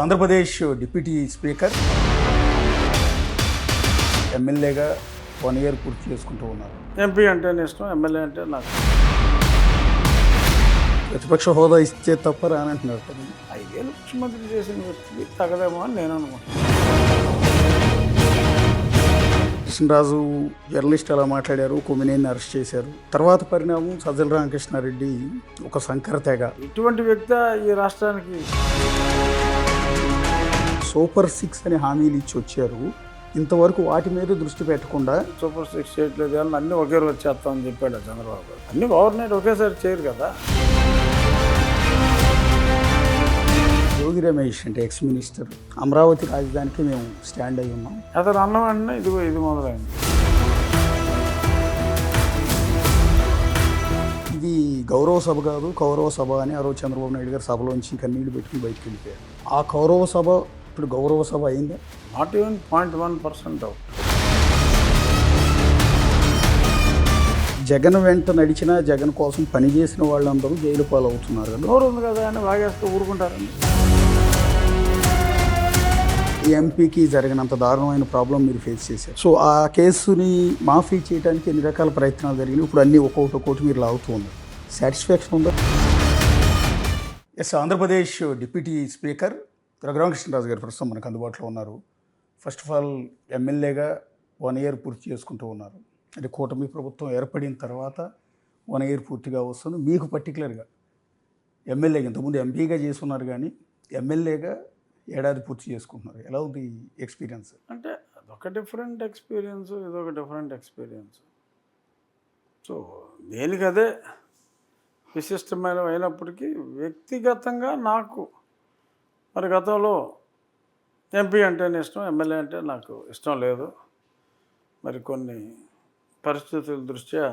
Andhra Pradesh deputy speaker ఎమ్మెల్యేగా 1 year పూర్తి చేసుకుంటూ ఉన్నారు. ఎంపీ అంటే ఇష్టం, ఎమ్మెల్యే అంటే నాకు. ప్రతిపక్ష హోదా ఇస్తే తప్ప రానంటున్నారు కదా. 5 ఏళ్ళు ముఖ్యమంత్రి చేసిన వ్యక్తికి తగదేమో అని నేను అనుకుంటున్నాను. కృష్ణరాజు జర్నలిస్ట్ అలా మాట్లాడారు, కొమ్మినేని అరెస్ట్ చేశారు. తర్వాత పరిణామం సజ్జల రామకృష్ణారెడ్డి ఒక సంకర తెగ. ఇటువంటి వ్యక్తి ఈ రాష్ట్రానికి సూపర్ 6 అని హామీలు ఇచ్చి వచ్చారు. ఇంతవరకు వాటి మీద దృష్టి పెట్టకుండా సూపర్ 6 చేయట్లేదు అని అన్నీ ఒకే రోజు చేస్తామని చెప్పాడు చంద్రబాబు గారు. అన్నీ ఓవర్ నైట్ ఒకేసారి చేయరు కదా. యోగి రమేష్ అంటే ఎక్స్ మినిస్టర్, అమరావతి రాజధానికి మేము స్టాండ్ అయి ఉన్నాం. అతను అన్నం అంటే ఇది మొదలైంది. ఇది గౌరవ సభ కాదు, కౌరవ సభ అని ఆ రోజు చంద్రబాబు నాయుడు గారు సభలోంచి కన్నీళ్లు పెట్టుకుని బయటకు వెళ్ళిపోయారు. ఆ కౌరవ సభ ఇప్పుడు గౌరవ సభ అయిందా? Not even 0.1% out. జగన్ వెంట నడిచిన, జగన్ కోసం పనిచేసిన వాళ్ళందరూ జైలు పాలవుతున్నారు కదా. నోరు ఉంది కదా అని బాగేస్తూ ఊరుకుంటారండి. ఈ ఎంపీకి జరిగినంత దారుణమైన ప్రాబ్లం మీరు ఫేస్ చేశారు. సో ఆ కేసుని మాఫీ చేయడానికి ఎన్ని రకాల ప్రయత్నాలు జరిగినాయి, ఇప్పుడు అన్నీ ఒక్కొక్కటి మీరు లాగుతూ ఉన్నారు. సాటిస్ఫాక్షన్ ఉందా? Yes, Andhra Pradesh deputy speaker Raghurama Krishna Raju గారు ప్రస్తుతం మనకు అందుబాటులో ఉన్నారు. ఫస్ట్ ఆఫ్ ఆల్ ఎమ్మెల్యేగా 1 ఇయర్ పూర్తి చేసుకుంటూ ఉన్నారు. అంటే కూటమి ప్రభుత్వం ఏర్పడిన తర్వాత 1 ఇయర్ పూర్తిగా వస్తుంది. మీకు పర్టికులర్గా ఎమ్మెల్యేగా, ఇంతకుముందు ఎంపీగా చేస్తున్నారు కానీ ఎమ్మెల్యేగా ఏడాది పూర్తి చేసుకుంటున్నారు. ఎలా ఉంది ఎక్స్పీరియన్స్? అంటే అదొక డిఫరెంట్ ఎక్స్పీరియన్స్, ఇదొక డిఫరెంట్ ఎక్స్పీరియన్స్. సో దేనికదే విశిష్టమైన అయినప్పటికీ వ్యక్తిగతంగా నాకు మరి గతంలో ఎంపీ అంటేనే ఇష్టం, ఎమ్మెల్యే అంటే నాకు ఇష్టం లేదు. మరి కొన్ని పరిస్థితుల దృష్ట్యా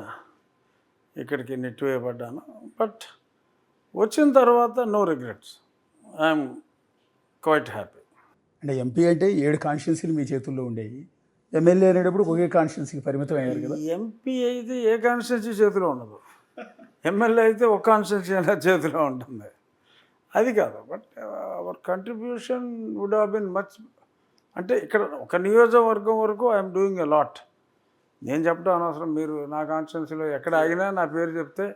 ఇక్కడికి నెట్టివేయబడ్డాను. బట్ వచ్చిన తర్వాత no regrets, I'm quite happy. అంటే ఎంపీ అంటే 7 కాన్స్టిట్యున్సీలు మీ చేతుల్లో ఉండేవి. ఎమ్మెల్యే అనేటప్పుడు ఒకే కాన్స్టిట్యున్సీకి పరిమితం అయ్యారు కదా. ఎంపీ అయితే ఏ కాన్స్టిట్యున్సీ చేతిలో ఉండదు, ఎమ్మెల్యే అయితే ఒక కాన్స్టిట్యున్సీ అయినా చేతిలో ఉంటుంది. అది కాదు, but our contribution would have been much. అంటే ఇక్కడ ఒక నియోజకవర్గం వరకు ఐఎమ్ డూయింగ్ ఎ లాట్. నేను చెప్పడం అనవసరం, మీరు నా కాన్స్టిట్యున్సీలో ఎక్కడ ఆగినా నా పేరు చెప్తే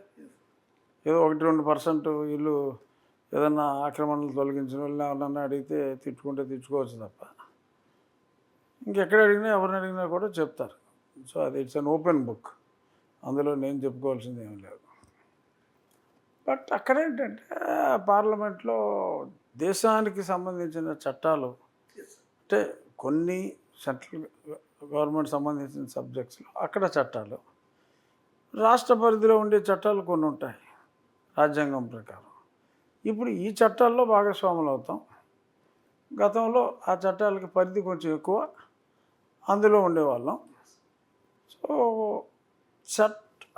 ఏదో 1-2% ఇల్లు ఏదన్నా ఆక్రమణలు తొలగించిన వాళ్ళని ఎవరన్నా అడిగితే తిట్టుకుంటే తిట్టుకోవచ్చు తప్ప ఇంకెక్కడ అడిగినా ఎవరిని అడిగినా కూడా చెప్తారు. సో అది ఇట్స్ అన్ ఓపెన్ బుక్, అందులో నేను చెప్పుకోవాల్సింది ఏం లేదు. బట్ అక్కడేంటంటే పార్లమెంట్లో దేశానికి సంబంధించిన చట్టాలు, అంటే కొన్ని సెంట్రల్ గవర్నమెంట్ సంబంధించిన సబ్జెక్ట్స్లో అక్కడ చట్టాలు, రాష్ట్ర పరిధిలో ఉండే చట్టాలు కొన్ని ఉంటాయి రాజ్యాంగం ప్రకారం. ఇప్పుడు ఈ చట్టాల్లో భాగస్వాములు అవుతాం. గతంలో ఆ చట్టాలకి పరిధి కొంచెం ఎక్కువ, అందులో ఉండేవాళ్ళం. సో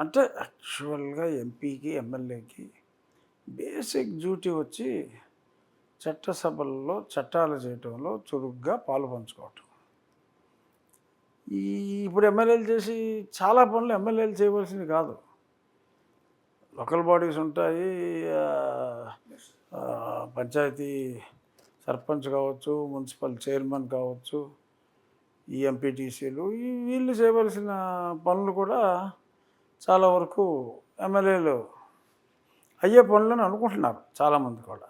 అంటే యాక్చువల్గా ఎంపీకి, ఎమ్మెల్యేకి బేసిక్ డ్యూటీ వచ్చి చట్టసభల్లో చట్టాలు చేయటంలో చురుగ్గా పాలు పంచుకోవటం. ఇప్పుడు ఎమ్మెల్యేలు చేసి చాలా పనులు ఎమ్మెల్యేలు చేయవలసింది కాదు. లోకల్ బాడీస్ ఉంటాయి, పంచాయతీ సర్పంచ్ కావచ్చు, మున్సిపల్ చైర్మన్ కావచ్చు, ఈ ఎంపీటీసీలు, వీళ్ళు చేయవలసిన పనులు కూడా చాలా వరకు ఎమ్మెల్యేలు అయ్యే పనులని అనుకుంటున్నారు చాలామంది కూడా.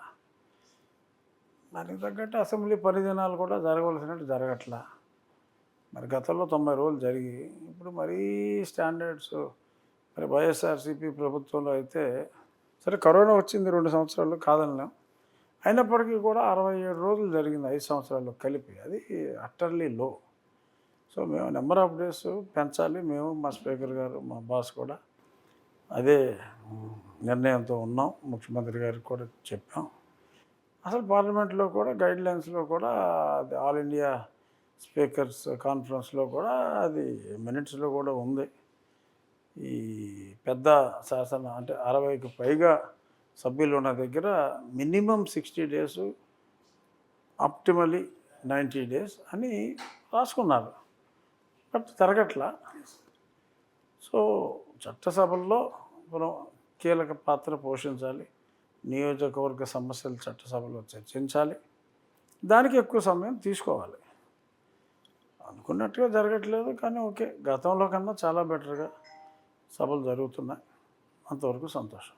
దానికి తగ్గట్టు అసెంబ్లీ పరిదినాలు కూడా జరగవలసినట్టు జరగట్లా. మరి గతంలో 90 రోజులు జరిగి ఇప్పుడు మరీ స్టాండర్డ్స్. మరి వైఎస్ఆర్సీపీ ప్రభుత్వంలో అయితే సరే కరోనా వచ్చింది 2 సంవత్సరాలు కాదనలేం, అయినప్పటికీ కూడా 67 రోజులు జరిగింది 5 సంవత్సరాల్లో కలిపి. అది అట్టర్లీ లో. సో మేము నెంబర్ ఆఫ్ డేస్ పెంచాలి, మేము మా స్పీకర్ గారు, మా బాస్ కూడా అదే నిర్ణయంతో ఉన్నాం. ముఖ్యమంత్రి గారికి కూడా చెప్పాం. అసలు పార్లమెంట్లో కూడా గైడ్లైన్స్లో కూడా అది ఆల్ ఇండియా స్పీకర్స్ కాన్ఫరెన్స్లో కూడా అది మినిట్స్లో కూడా ఉంది. ఈ పెద్ద శాసన అంటే 60కి పైగా సభ్యులు ఉన్న దగ్గర మినిమం 60 days, ఆప్టిమలీ 90 days అని రాసుకున్నారు. బట్ జరగట్లా. సో చట్టసభల్లో మనం కీలక పాత్ర పోషించాలి, నియోజకవర్గ సమస్యలు చట్టసభలో చర్చించాలి. దానికి ఎక్కువ సమయం తీసుకోవాలి. అనుకున్నట్టుగా జరగట్లేదు, కానీ ఓకే, గతంలో కన్నా చాలా బెటర్గా సభలు జరుగుతున్నాయి. అంతవరకు సంతోషం.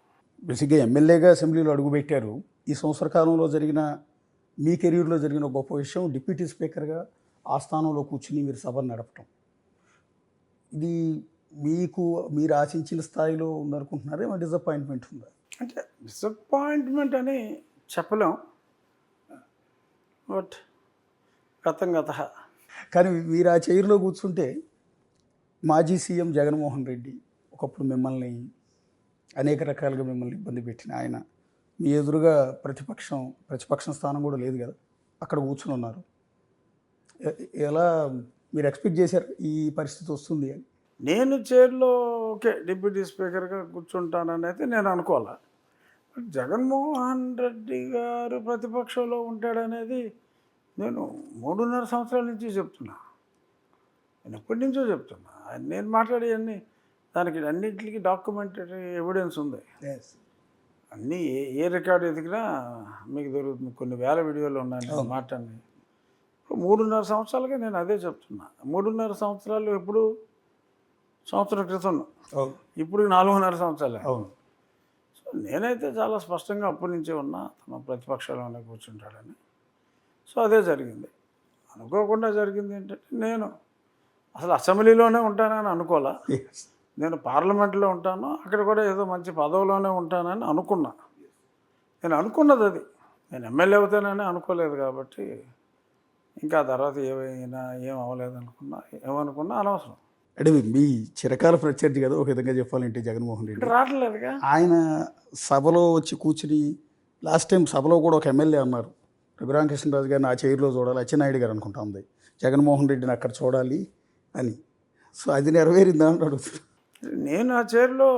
బేసిక్గా ఎమ్మెల్యేగా అసెంబ్లీలో అడుగుపెట్టారు. ఈ సంవత్సర కాలంలో జరిగిన మీ కెరీర్లో జరిగిన గొప్ప విషయం డిప్యూటీ స్పీకర్గా ఆ స్థానంలో కూర్చుని మీరు సభను నడపటం. ఇది మీరు ఆశించిన స్థాయిలో ఉందనుకుంటున్నారా? ఏమైనా డిసప్పాయింట్మెంట్ ఉందా? అంటే డిసప్పాయింట్మెంట్ అని చెప్పలేం, బట్ గతం గత. కానీ మీరు ఆ చైర్లో కూర్చుంటే మాజీ సీఎం జగన్మోహన్ రెడ్డి ఒకప్పుడు మిమ్మల్ని అనేక రకాలుగా మిమ్మల్ని ఇబ్బంది పెట్టిన ఆయన మీ ఎదురుగా ప్రతిపక్షం స్థానం కూడా లేదు కదా, అక్కడ కూర్చుని ఉన్నారు. ఎలా మీరు ఎక్స్పెక్ట్ చేశారు ఈ పరిస్థితి వస్తుంది అని? నేను చైర్లో ఓకే డిప్యూటీ స్పీకర్గా కూర్చుంటానని అయితే నేను అనుకోవాలి. జగన్మోహన్ రెడ్డి గారు ప్రతిపక్షంలో ఉంటాడనేది నేను 3.5 సంవత్సరాల నుంచి చెప్తున్నా. నేను ఎప్పటి నుంచో చెప్తున్నా. నేను మాట్లాడేవన్నీ దానికి అన్నింటికి డాక్యుమెంటరీ ఎవిడెన్స్ ఉంది. అన్నీ ఏ రికార్డు ఎదిగినా మీకు దొరుకుతుంది. కొన్ని వేల వీడియోలు ఉన్నాయి నేను మాట్లాడి. 3.5 సంవత్సరాలుగా నేను అదే చెప్తున్నా. 3.5 సంవత్సరాలు ఎప్పుడు సంవత్సరం క్రితం, ఇప్పుడు 4.5 సంవత్సరాలే. అవును. సో నేనైతే చాలా స్పష్టంగా అప్పటి నుంచే ఉన్నా తమ ప్రతిపక్షంలోనే కూర్చుంటాడని. సో అదే జరిగింది. అనుకోకుండా జరిగింది ఏంటంటే, నేను అసలు అసెంబ్లీలోనే ఉంటానని అనుకోలే. నేను పార్లమెంట్లో ఉంటాను, అక్కడ కూడా ఏదో మంచి పదవిలోనే ఉంటానని అనుకున్నా. నేను అనుకున్నది అది. నేను ఎమ్మెల్యే అవుతానని అనుకోలేదు. కాబట్టి ఇంకా తర్వాత ఏం అవ్వలేదు అనుకున్నా, ఏమనుకున్నా అనవసరం. అంటే మీ చిరకాల ప్రత్యర్థి కదా ఒక విధంగా చెప్పాలంటే జగన్మోహన్ రెడ్డి. రావట్లేదుగా ఆయన సభలో వచ్చి కూర్చుని లాస్ట్ టైం సభలో కూడా ఒక ఎమ్మెల్యే అన్నారు, రఘురామకృష్ణరాజు గారిని ఆ చైర్లో చూడాలి, అచ్చెన్నాయుడు గారు అనుకుంటా ఉంది, జగన్మోహన్ రెడ్డిని అక్కడ చూడాలి అని. సో అది నెరవేరిందా అని అడుగుతున్నా. నేను ఆ చైర్లో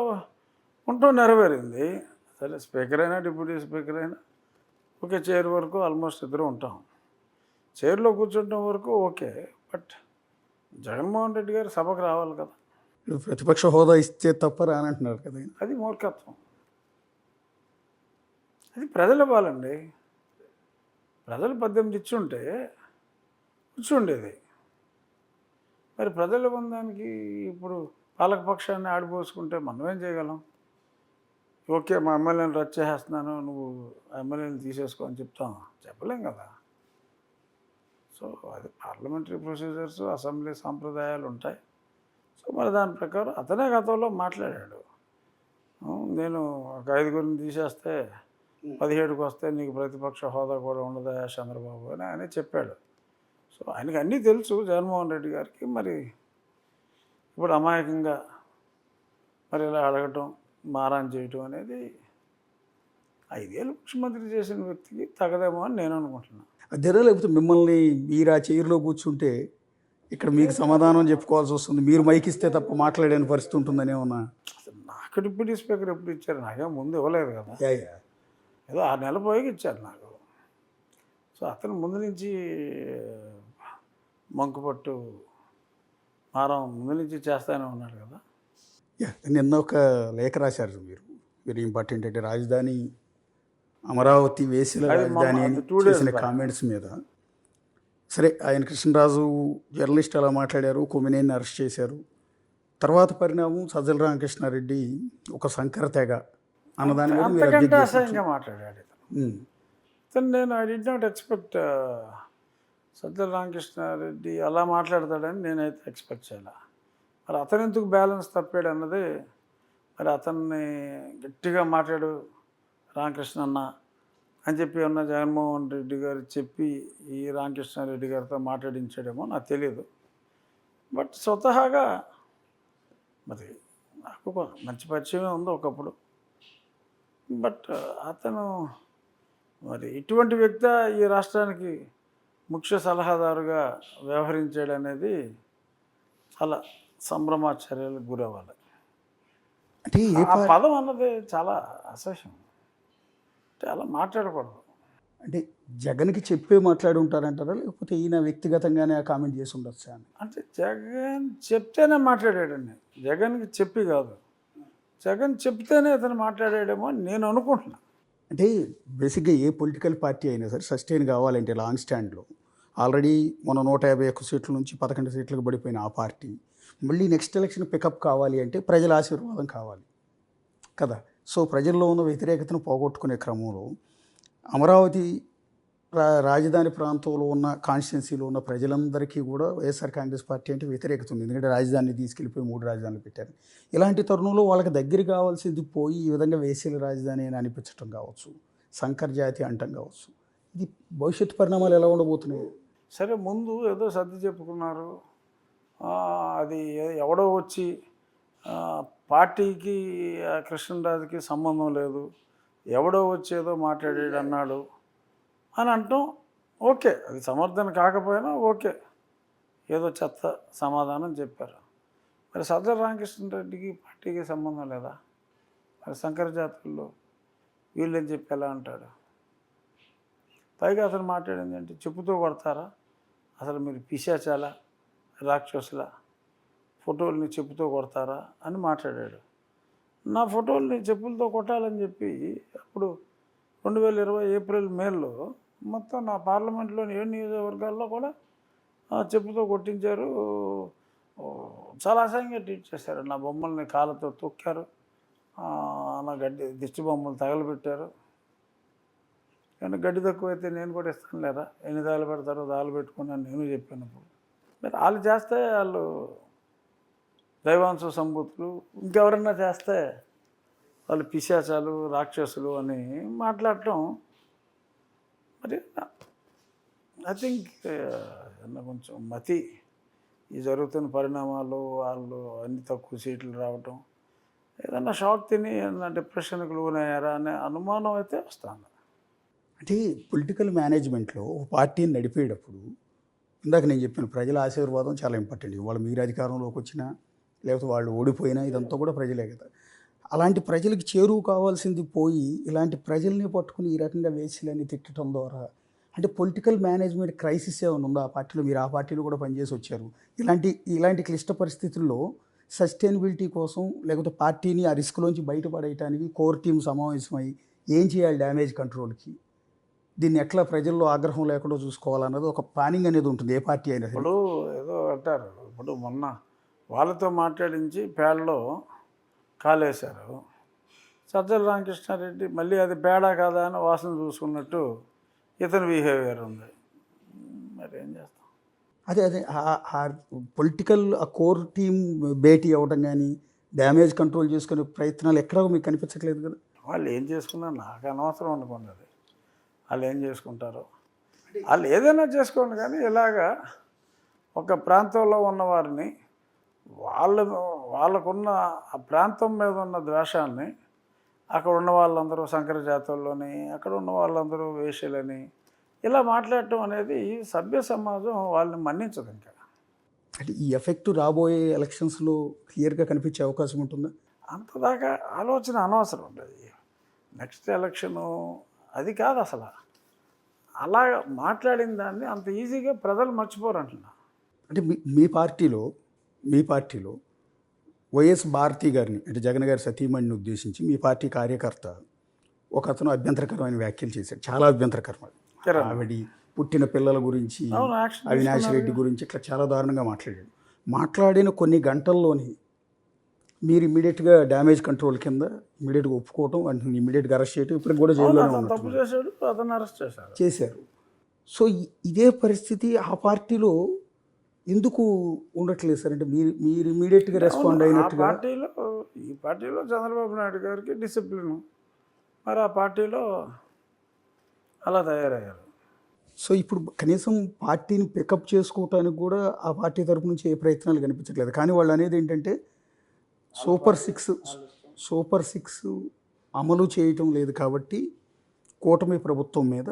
ఉంటూ నెరవేరింది. సరే, స్పీకర్ అయినా డిప్యూటీ స్పీకర్ అయినా ఓకే, చైర్ వరకు ఆల్మోస్ట్ ఇద్దరు ఉంటాం. చైర్లో కూర్చుంటాం వరకు ఓకే, బట్ జగన్మోహన్ రెడ్డి గారు సభకు రావాలి కదా. ప్రతిపక్ష హోదా ఇస్తే తప్ప రానంటున్నారు కదా. అది మూర్ఖత్వం. అది ప్రజలు ఇవ్వాలండి. ప్రజలు 18 ఇచ్చుంటే కూర్చుండేది. మరి ప్రజల బంధానికి ఇప్పుడు పాలకపక్షాన్ని ఆడిపోసుకుంటే మనం ఏం చేయగలం? ఓకే, మా ఎమ్మెల్యేని రద్దు చేసేస్తున్నాను, నువ్వు ఎమ్మెల్యేని తీసేసుకో అని చెప్పలేం కదా. సో అది పార్లమెంటరీ ప్రొసీజర్స్, అసెంబ్లీ సాంప్రదాయాలు ఉంటాయి. సో మరి దాని ప్రకారం అతనే గతంలో మాట్లాడాడు. నేను ఒక 5గురిని తీసేస్తే 17కి వస్తే నీకు ప్రతిపక్ష హోదా కూడా ఉండదా చంద్రబాబు అని ఆయన చెప్పాడు. సో ఆయనకి అన్నీ తెలుసు జగన్మోహన్ రెడ్డి గారికి. మరి ఇప్పుడు అమాయకంగా మరి ఇలా అడగటం, మారాన్ చేయటం అనేది 5 ఏళ్ళు ముఖ్యమంత్రి చేసిన వ్యక్తికి తగదేమో అని నేను అనుకుంటున్నాను. అదేనా, లేకపోతే మిమ్మల్ని మీరు ఆ చైర్లో కూర్చుంటే ఇక్కడ మీకు సమాధానం చెప్పుకోవాల్సి వస్తుంది, మీరు మైక్ ఇస్తే తప్ప మాట్లాడేని పరిస్థితి ఉంటుందని ఏమన్నా? అసలు నాకు డిప్యూటీ స్పీకర్ ఎప్పుడు ఇచ్చారు? నాకేం ముందు ఇవ్వలేదు కదా. ఏదో 6 నెలల పోయి ఇచ్చారు నాకు. సో అతను ముందు నుంచి మంకుపట్టు మారం ముందు నుంచి చేస్తానే ఉన్నాడు కదా. నిన్న ఒక లేఖ రాశారు మీరు, వెరీ ఇంపార్టెంట్. అంటే రాజధాని అమరావతి వేసిన రాజధాని అని చేసిన కామెంట్స్ మీద. సరే, ఆయన కృష్ణరాజు జర్నలిస్ట్ అలా మాట్లాడారు, కొమ్మినేని అరెస్ట్ చేశారు. తర్వాత పరిణామం సజ్జల రామకృష్ణారెడ్డి ఒక సంకర తెగ అన్నదాని మీద అంతకంటే అసహ్యంగా మాట్లాడాడు ఇతను. నేను I did not expect Sajjala Ramakrishna Reddy అలా మాట్లాడతాడని నేనైతే ఎక్స్పెక్ట్ చేయాలి. మరి అతను ఎందుకు బ్యాలెన్స్ తప్పాడు అన్నది, మరి అతన్ని గట్టిగా మాట్లాడు రామకృష్ణ అన్న అని చెప్పి ఉన్న జగన్మోహన్ రెడ్డి గారు చెప్పి ఈ రామకృష్ణారెడ్డి గారితో మాట్లాడించాడేమో నాకు తెలియదు. బట్ స్వతహాగా మరి నాకు మంచి పరిచయమే ఉంది ఒకప్పుడు. బట్ అతను మరి ఇటువంటి వ్యక్తి ఈ రాష్ట్రానికి ముఖ్య సలహాదారుగా వ్యవహరించాడనేది చాలా సంభ్రమాశ్చర్యాలకు గురవ్వాలి. అంటే ఆ పదం అన్నది చాలా అసహ్యం. అంటే అలా మాట్లాడకూడదు. అంటే జగన్కి చెప్పే మాట్లాడి ఉంటారంటారా, లేకపోతే ఈయన వ్యక్తిగతంగానే కామెంట్ చేసి ఉండొచ్చా అని? అంటే జగన్ చెప్తేనే మాట్లాడాడండి. జగన్కి చెప్పి కాదు, జగన్ చెప్తేనే అతను మాట్లాడాడేమో అని నేను అనుకుంటున్నా. అంటే బేసిక్గా ఏ పొలిటికల్ పార్టీ అయినా సరే సస్టైన్ కావాలంటే లాంగ్ స్టాండ్లో ఆల్రెడీ మన 151 సీట్ల నుంచి 11 సీట్లకు పడిపోయిన ఆ పార్టీ మళ్ళీ నెక్స్ట్ ఎలక్షన్ పికప్ కావాలి అంటే ప్రజల ఆశీర్వాదం కావాలి కదా. సో ప్రజల్లో ఉన్న వ్యతిరేకతను పోగొట్టుకునే క్రమంలో అమరావతి రాజధాని ప్రాంతంలో ఉన్న కాన్స్టిట్యున్సీలో ఉన్న ప్రజలందరికీ కూడా వైఎస్ఆర్ కాంగ్రెస్ పార్టీ అంటే వ్యతిరేకత ఉంది. ఎందుకంటే రాజధానిని తీసుకెళ్ళిపోయి 3 రాజధానులు పెట్టారు. ఇలాంటి తరుణంలో వాళ్ళకి దగ్గర కావాల్సింది పోయి ఈ విధంగా వేసేల రాజధాని అని అనిపించడం కావచ్చు, సంకర్ జాతి అంటం కావచ్చు. ఇది భవిష్యత్తు పరిణామాలు ఎలా ఉండబోతున్నాయి? సరే, ముందు ఏదో సర్ది చెప్పుకున్నారు. అది ఎవడో వచ్చి పార్టీకి కృష్ణరాజుకి సంబంధం లేదు, ఎవడో వచ్చి ఏదో మాట్లాడాడు అన్నాడు అని అంటాం. ఓకే, అది సమర్థన కాకపోయినా ఓకే, ఏదో చెత్త సమాధానం చెప్పారు. మరి సజ్జల రామకృష్ణారెడ్డికి పార్టీకి సంబంధం లేదా? మరి శంకర జాతుల్లో వీళ్ళని చెప్పి ఎలా అంటాడు? పైగా అతను మాట్లాడింది అంటే చెప్పుతో కొడతారా, అసలు మీరు పిశాచాలా, రాక్షసుల ఫోటోల్ని చెప్పుతో కొడతారా అని మాట్లాడాడు. నా ఫోటోల్ని చెప్పులతో కొట్టాలని చెప్పి అప్పుడు 2020 ఏప్రిల్ మేలో మొత్తం నా పార్లమెంట్లోని 7 నియోజకవర్గాల్లో కూడా చెప్పుతో కొట్టించారు. చాలా అసహ్యంగా ట్రీట్ చేశారు. నా బొమ్మల్ని కాళ్ళతో తొక్కారు, నా దిష్టి బొమ్మలు తగలబెట్టారు. కానీ గడ్డి తక్కువైతే నేను కూడా ఇస్తాను లేరా, ఎన్ని దాలు పెడతారో దాలు పెట్టుకున్నాను నేను చెప్పినప్పుడు. మరి వాళ్ళు చేస్తే వాళ్ళు దైవాంశ సంబూతులు, ఇంకెవరన్నా చేస్తే వాళ్ళు పిశాచాలు రాక్షసులు అని మాట్లాడటం. మరి ఐ థింక్ కొంచెం మతి, ఈ జరుగుతున్న పరిణామాలు, వాళ్ళు అన్ని తక్కువ సీట్లు రావటం, ఏదన్నా షాక్ తిని ఏదన్నా డిప్రెషన్కి లోనయ్యారా అనే అనుమానం అయితే వస్తుంది. అంటే పొలిటికల్ మేనేజ్మెంట్లో ఒక పార్టీని నడిపేటప్పుడు ఇందాక నేను చెప్పిన ప్రజల ఆశీర్వాదం చాలా ఇంపార్టెంట్. వాళ్ళు మీరు అధికారంలోకి వచ్చినా లేకపోతే వాళ్ళు ఓడిపోయినా ఇదంతా కూడా ప్రజలే కదా. అలాంటి ప్రజలకు చేరువు కావాల్సింది పోయి ఇలాంటి ప్రజల్ని పట్టుకుని ఈ రకంగా వేసిలని తిట్టడం ద్వారా అంటే పొలిటికల్ మేనేజ్మెంట్ క్రైసిస్ ఏమైనా ఉందో ఆ పార్టీలో? మీరు ఆ పార్టీలో కూడా పనిచేసి వచ్చారు. ఇలాంటి క్లిష్ట పరిస్థితుల్లో సస్టైనబిలిటీ కోసం లేకపోతే పార్టీని ఆ రిస్క్లోంచి బయటపడేయడానికి కోర్ టీం సమావేశమై ఏం చేయాలి డ్యామేజ్ కంట్రోల్కి, దీన్ని ఎట్లా ప్రజల్లో ఆగ్రహం లేకుండా చూసుకోవాలన్నది ఒక ప్లానింగ్ అనేది ఉంటుంది ఏ పార్టీ అయినా. ఇప్పుడు ఏదో అంటారు, ఇప్పుడు మొన్న వాళ్ళతో మాట్లాడించి పేడలో కాలేశారు. సజ్జల రామకృష్ణారెడ్డి మళ్ళీ అది పేడ కాదా అని వాసన చూసుకున్నట్టు ఇతని బిహేవియర్ ఉంది. మరి ఏం చేస్తాం? అదే పొలిటికల్ ఆ కోర్ టీం భేటీ అవ్వడం కానీ డ్యామేజ్ కంట్రోల్ చేసుకునే ప్రయత్నాలు ఎక్కడా మీకు కనిపించట్లేదు కదా. వాళ్ళు ఏం చేసుకున్నా నాకు అనవసరం అనుకోండి. అది వాళ్ళు ఏం చేసుకుంటారో వాళ్ళు ఏదైనా చేసుకోండి, కానీ ఇలాగా ఒక ప్రాంతంలో ఉన్నవారిని వాళ్ళకున్న ఆ ప్రాంతం మీద ఉన్న ద్వేషాన్ని అక్కడ ఉన్న వాళ్ళందరూ శంకర జాతుల్లోని, అక్కడ ఉన్న వాళ్ళందరూ వేశ్యలని ఇలా మాట్లాడటం అనేది సభ్య సమాజం వాళ్ళని మన్నించదు. ఇంకా అంటే ఈ ఎఫెక్ట్ రాబోయే ఎలక్షన్స్లో క్లియర్గా కనిపించే అవకాశం ఉంటుందా? అంతదాకా ఆలోచన అనవసరం ఉండదు. నెక్స్ట్ ఎలక్షను అది కాదు అసలు. అలా మాట్లాడిన దాన్ని అంత ఈజీగా ప్రజలు మర్చిపోరు అంటున్నా. అంటే మీ పార్టీలో వైఎస్ భారతి గారిని అంటే జగన్ గారి సతీమణిని ఉద్దేశించి మీ పార్టీ కార్యకర్త ఒక అతను అభ్యంతరకరమైన వ్యాఖ్యలు చేశాడు. చాలా అభ్యంతరకరమైన, ఆవిడ పుట్టిన పిల్లల గురించి, అవినాష్ రెడ్డి గురించి ఇట్లా చాలా దారుణంగా మాట్లాడిన కొన్ని గంటల్లోని మీరు ఇమీడియట్గా డ్యామేజ్ కంట్రోల్ కింద ఇమీడియట్గా ఒప్పుకోవటం, అంటే ఇమీడియట్గా అరెస్ట్ చేయడం, ఇప్పటికి కూడా జైల్లోనే చేశారు. సో ఇదే పరిస్థితి ఆ పార్టీలో ఎందుకు ఉండట్లేదు సార్? అంటే మీరు ఇమీడియట్గా రెస్పాండ్ అయినట్టుగా ఈ పార్టీలో చంద్రబాబు నాయుడు గారికి డిసిప్లిన్, మరి ఆ పార్టీలో అలా తయారయ్యారు. సో ఇప్పుడు కనీసం పార్టీని పికప్ చేసుకోవటానికి కూడా ఆ పార్టీ తరపు నుంచి ఏ ప్రయత్నాలు కనిపించట్లేదు. కానీ వాళ్ళు అనేది ఏంటంటే సూపర్ సిక్స్ అమలు చేయటం లేదు కాబట్టి కూటమి ప్రభుత్వం మీద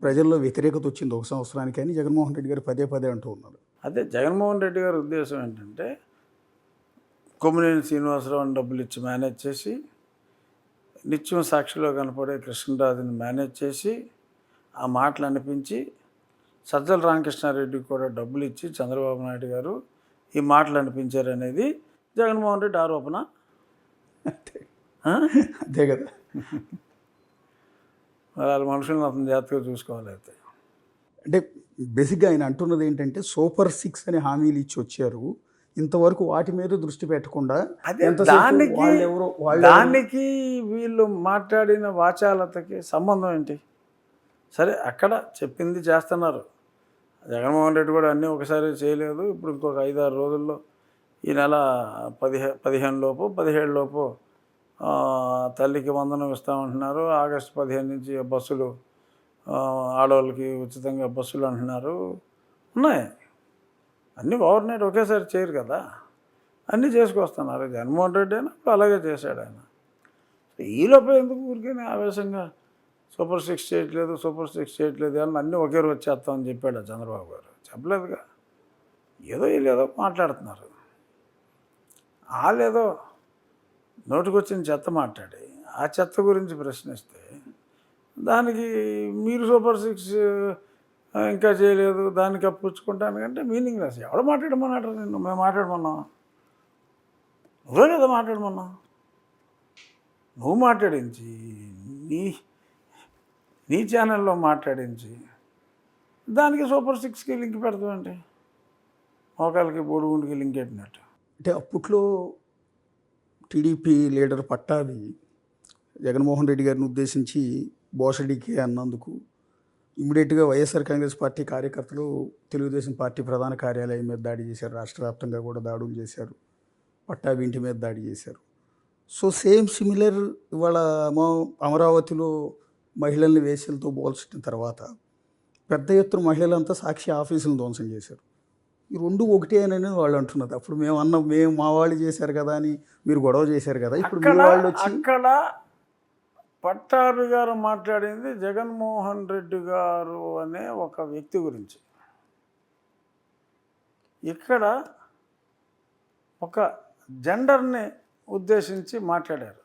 ప్రజల్లో వ్యతిరేకత వచ్చింది 1 సంవత్సరానికి అని జగన్మోహన్ రెడ్డి గారు పదే అంటూ ఉన్నారు. అదే జగన్మోహన్ రెడ్డి గారి ఉద్దేశం ఏంటంటే కొమ్మినేని శ్రీనివాసరావుని డబ్బులు ఇచ్చి మేనేజ్ చేసి, నిత్యం సాక్షిలో కనపడే కృష్ణరాజుని మేనేజ్ చేసి, ఆ మాటలు అనిపించి సజ్జల రామకృష్ణారెడ్డికి కూడా డబ్బులు ఇచ్చి చంద్రబాబు నాయుడు గారు ఈ మాటలు అనిపించారనేది జగన్మోహన్ రెడ్డి ఆరోపణ. అంతే కదా. మరి వాళ్ళ మనుషులను అతను జాగ్రత్తగా చూసుకోవాలి అయితే. అంటే బేసిక్గా ఆయన అంటున్నది ఏంటంటే సూపర్ 6 అని హామీలు ఇచ్చి వచ్చారు. ఇంతవరకు వాటి మీద దృష్టి పెట్టకుండా అదే ఎంతసేపు దానికి వీళ్ళు మాట్లాడిన వాచాలతకి సంబంధం ఏంటి? సరే అక్కడ చెప్పింది చేస్తున్నారు. జగన్మోహన్ రెడ్డి కూడా అన్నీ ఒకసారి చేయలేదు. ఇప్పుడు ఇంకొక 5-6 రోజుల్లో ఈ నెల 15 లోపు 17 లోపు తల్లికి వందనం ఇస్తామంటున్నారు. ఆగస్టు 15 నుంచి బస్సులు ఆడవాళ్ళకి ఉచితంగా బస్సులు అంటున్నారు. ఉన్నాయి. అన్నీ ఓవర్నైట్ ఒకేసారి చేయరు కదా, అన్నీ చేసుకొస్తున్నారు. జగన్మోహన్ రెడ్డి అయినా ఇప్పుడు అలాగే చేశాడు ఆయన. ఈలోపే ఎందుకు ఊరికే ఆవేశంగా సూపర్ 6 చేయట్లేదు, సూపర్ 6 చేయట్లేదు అని అన్నీ ఒకే రోజు చేస్తామని చెప్పాడు చంద్రబాబు గారు. చెప్పలేదుగా. ఏదో వీళ్ళేదో మాట్లాడుతున్నారు. వాళ్ళేదో నోటికొచ్చిన చెత్త మాట్లాడి ఆ చెత్త గురించి ప్రశ్నిస్తే దానికి మీరు సూపర్ 6 ఇంకా చేయలేదు దానికి అప్పుచ్చుకుంటాను కంటే మీనింగ్ లెస్. ఎవడు మాట్లాడమన్నాడు నిన్ను? మేము మాట్లాడమన్నాం? నువ్వే కదా మాట్లాడమన్నావు. నువ్వు మాట్లాడించి నీ ఛానల్లో మాట్లాడించి దానికి సూపర్ 6కి లింక్ పెడతామంటే మోకాలకి బోడిగుండికి లింక్ పెట్టినట్టు. అంటే అప్పట్లో టీడీపీ లీడర్ పట్టాభి జగన్మోహన్ రెడ్డి గారిని ఉద్దేశించి బోషడికి అన్నందుకు ఇమ్మీడియట్గా వైఎస్ఆర్ కాంగ్రెస్ పార్టీ కార్యకర్తలు తెలుగుదేశం పార్టీ ప్రధాన కార్యాలయం మీద దాడి చేశారు. రాష్ట్ర వ్యాప్తంగా కూడా దాడులు చేశారు. పట్టాభి ఇంటి మీద దాడి చేశారు. సో సేమ్ సిమిలర్ ఇవాళ అమరావతిలో మహిళల్ని వేసలతో పోల్చిన తర్వాత పెద్ద ఎత్తున మహిళలంతా సాక్షి ఆఫీసులను ధ్వంసం చేశారు. ఈ రెండు ఒకటే అని వాళ్ళు అంటున్నారు. అప్పుడు మేము మా వాళ్ళు చేశారు కదా అని మీరు గొడవ చేశారు కదా, ఇప్పుడు మీ వాళ్ళు వచ్చి అక్కడ పట్టాభి గారు మాట్లాడింది జగన్మోహన్ రెడ్డి గారు అనే ఒక వ్యక్తి గురించి. ఇక్కడ ఒక జెండర్ని ఉద్దేశించి మాట్లాడారు.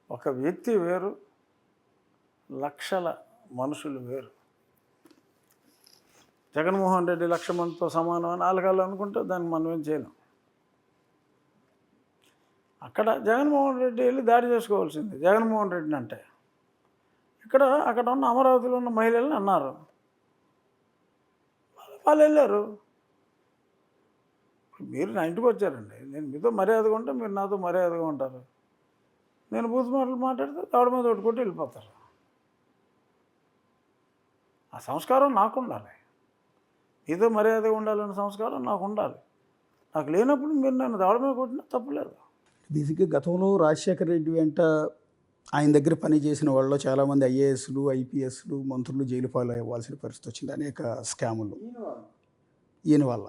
ఒక వ్యక్తి వేరు, లక్షల మనుషులు వేరు. జగన్మోహన్ రెడ్డి 1,00,000 మందితో సమానం అని ఆలగాళ్ళు అనుకుంటే దాన్ని మనం ఏం చేయలేం. అక్కడ జగన్మోహన్ రెడ్డి వెళ్ళి దాడి చేసుకోవాల్సింది జగన్మోహన్ రెడ్డిని అంటే. అక్కడ ఉన్న అమరావతిలో ఉన్న మహిళల్ని అన్నారు, వాళ్ళు వెళ్ళారు. మీరు నా ఇంటికి వచ్చారండి, నేను మీతో మర్యాదగా ఉంటే మీరు నాతో మర్యాదగా ఉంటారు. నేను బూత్ మాటలు మాట్లాడితే దవడ మీద కొట్టుకుంటూ వెళ్ళిపోతారు. ఆ సంస్కారం నాకు ఉండాలి. మీతో మర్యాదగా ఉండాలనే సంస్కారం నాకు ఉండాలి. నాకు లేనప్పుడు మీరు నన్ను దవడ మీద కొట్టినా తప్పులేదు. బేసిక్గా గతంలో రాజశేఖర రెడ్డి వెంట ఆయన దగ్గర పనిచేసిన వాళ్ళు చాలామంది ఐఏఎస్లు, ఐపీఎస్లు, మంత్రులు జైలు పాలు అవ్వాల్సిన పరిస్థితి వచ్చింది అనేక స్కాములు ఈయన వల్ల.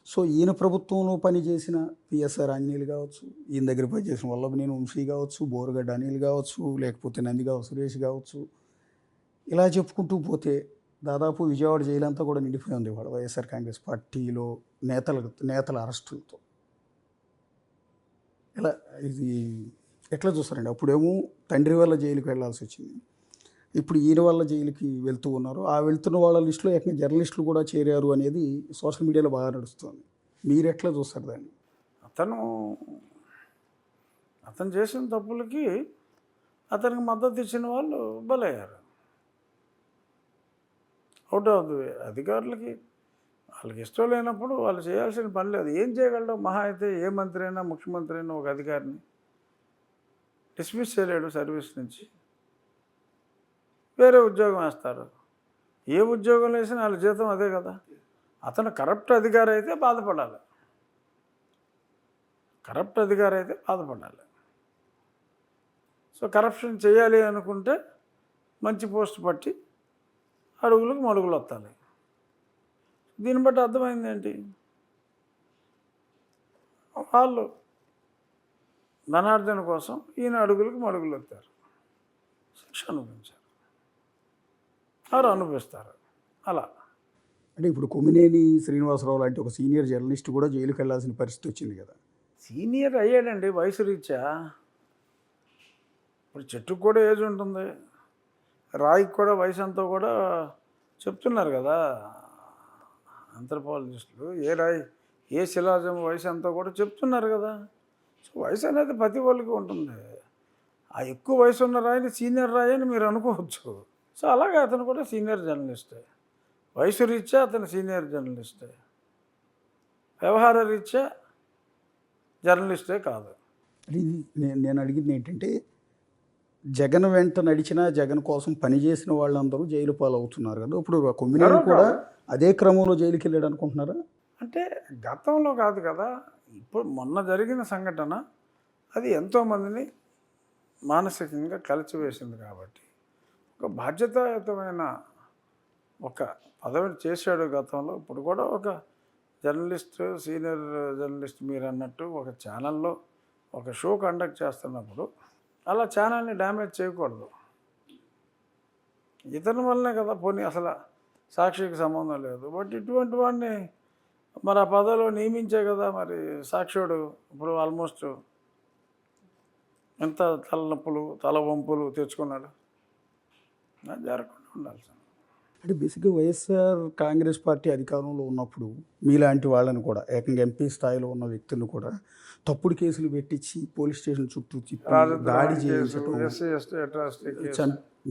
సో ఈయన ప్రభుత్వంలో పనిచేసిన పిఎస్ఆర్ ఆంజనేయులు కావచ్చు, ఈయన దగ్గర పనిచేసిన వల్లభనేని వంశీ కావచ్చు, బోరగడ్డ అనిల్ కావచ్చు, లేకపోతే నందిగావు సురేష్ కావచ్చు, ఇలా చెప్పుకుంటూ పోతే దాదాపు విజయవాడ జైలు అంతా కూడా నిండిపోయి ఉంది ఇవాళ వైఎస్ఆర్ కాంగ్రెస్ పార్టీలో నేతల అరెస్టులతో. ఇలా ఇది ఎట్లా చూస్తారండి? అప్పుడేమో తండ్రి వల్ల జైలుకి వెళ్ళాల్సి వచ్చింది, ఇప్పుడు ఈయన వల్ల జైలుకి వెళ్తూ ఉన్నారు. ఆ వెళ్తున్న వాళ్ళ లిస్టులో ఏకంగా జర్నలిస్టులు కూడా చేరారు అనేది సోషల్ మీడియాలో బాగా నడుస్తుంది. మీరు ఎట్లా చూస్తారు దాన్ని? అతను చేసిన తప్పులకి అతనికి మద్దతు ఇచ్చిన వాళ్ళు బలయ్యారు. Out of the way. అధికారులకి వాళ్ళకి ఇష్టం లేనప్పుడు వాళ్ళు చేయాల్సిన పని లేదు. ఏం చేయగలడు? మహా అయితే ఏ మంత్రి అయినా ముఖ్యమంత్రి అయినా ఒక అధికారిని డిస్మిస్ చేయలేడు సర్వీస్ నుంచి, వేరే ఉద్యోగం వేస్తారు. ఏ ఉద్యోగం వేసినా వాళ్ళ జీతం అదే కదా. అతను కరప్ట్ అధికారి అయితే బాధపడాలి. సో కరప్షన్ చేయాలి అనుకుంటే మంచి పోస్ట్ పట్టి అడుగులకు మడుగులు వస్తాయి. దీన్ని బట్టి అర్థమైంది ఏంటి? వాళ్ళు ధనార్జన కోసం ఈయన అడుగులకు మడుగులు వస్తారు, శిక్ష అనుభవించారు, వారు అనుభవిస్తారు. అలా అంటే ఇప్పుడు కొమ్మినేని శ్రీనివాసరావు లాంటి ఒక సీనియర్ జర్నలిస్ట్ కూడా జైలుకి వెళ్ళాల్సిన పరిస్థితి వచ్చింది కదా. సీనియర్ అయ్యాడండి వయసు రీత్యా. ఇప్పుడు చెట్టుకు కూడా ఏజ్ ఉంటుంది, రాయికి కూడా వయసు అంతా కూడా చెప్తున్నారు కదా ఆంథ్రోపాలజిస్టులు. ఏ రాయి ఏ శిలాజం వయసు అంతా కూడా చెప్తున్నారు కదా. సో వయసు అనేది ప్రతి వాళ్ళకి ఉంటుంది. ఆ ఎక్కువ వయసు ఉన్న రాయని సీనియర్ రాయి అని మీరు అనుకోవచ్చు. సో అలాగే అతను కూడా సీనియర్ జర్నలిస్టే. వయసు రీత్యా అతను సీనియర్ జర్నలిస్టే. వ్యవహార రీత్యా జర్నలిస్టే కాదు. ఇది నేను అడిగింది ఏంటంటే, జగన్ వెంట నడిచినా జగన్ కోసం పనిచేసిన వాళ్ళందరూ జైలు పాలవుతున్నారు కదా. ఇప్పుడు కొమ్మినేని కూడా అదే క్రమంలో జైలుకి వెళ్ళాడు అనుకుంటున్నారా? అంటే గతంలో కాదు కదా, ఇప్పుడు మొన్న జరిగిన సంఘటన అది ఎంతోమందిని మానసికంగా కలిచివేసింది కాబట్టి ఒక బాధ్యతాయుతమైన ఒక పదవిని చేశాడు గతంలో. ఇప్పుడు కూడా ఒక జర్నలిస్ట్, సీనియర్ జర్నలిస్ట్ మీరు అన్నట్టు ఒక ఛానల్లో ఒక షో కండక్ట్ చేస్తున్నప్పుడు అలా ఛానల్ని డ్యామేజ్ చేయకూడదు. ఇతని వల్లనే కదా, పోనీ అసలు సాక్షికి సంబంధం లేదు, బట్ ఇటువంటి వాడిని మరి ఆ పదవిలో నియమించే కదా మరి సాక్షుడు ఇప్పుడు ఆల్మోస్ట్ ఎంత తలనొప్పులు తల వంపులు తెచ్చుకున్నాడు. అది జరగకుండా ఉండాల్సింది. అంటే బేసిక్గా వైఎస్ఆర్ కాంగ్రెస్ పార్టీ అధికారంలో ఉన్నప్పుడు మీలాంటి వాళ్ళని కూడా ఏకంగా ఎంపీ స్థాయిలో ఉన్న వ్యక్తులను కూడా తప్పుడు కేసులు పెట్టించి పోలీస్ స్టేషన్ చుట్టూ తిప్పి దాడి చేయించడం,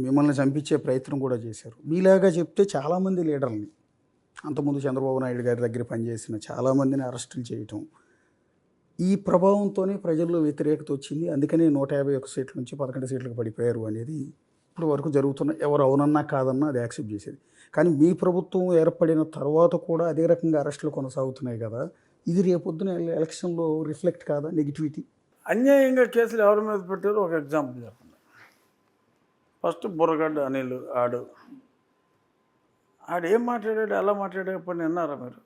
మిమ్మల్ని చంపించే ప్రయత్నం కూడా చేశారు. మీలాగా చెప్తే చాలామంది లీడర్ని, అంతకుముందు చంద్రబాబు నాయుడు గారి దగ్గర పనిచేసిన చాలామందిని అరెస్టులు చేయటం, ఈ ప్రభావంతోనే ప్రజల్లో వ్యతిరేకత వచ్చింది. అందుకనే 151 సీట్ల నుంచి 11 సీట్లకు పడిపోయారు అనేది ఇప్పుడు వరకు జరుగుతున్న, ఎవరు అవునన్నా కాదన్నా అది యాక్సెప్ట్ చేసేది. కానీ మీ ప్రభుత్వం ఏర్పడిన తర్వాత కూడా అదే రకంగా అరెస్టులు కొనసాగుతున్నాయి కదా. ఇది రేపొద్దున ఎలక్షన్లో రిఫ్లెక్ట్ కాదా నెగిటివిటీ? అన్యాయంగా కేసులు ఎవరి మీద పెట్టారో ఒక ఎగ్జాంపుల్ చెప్పండి. ఫస్ట్ బుర్రగడ్డ అనిల్ ఆడేం మాట్లాడాడు, ఎలా మాట్లాడాడు ఇప్పుడు విన్నారా మీరు?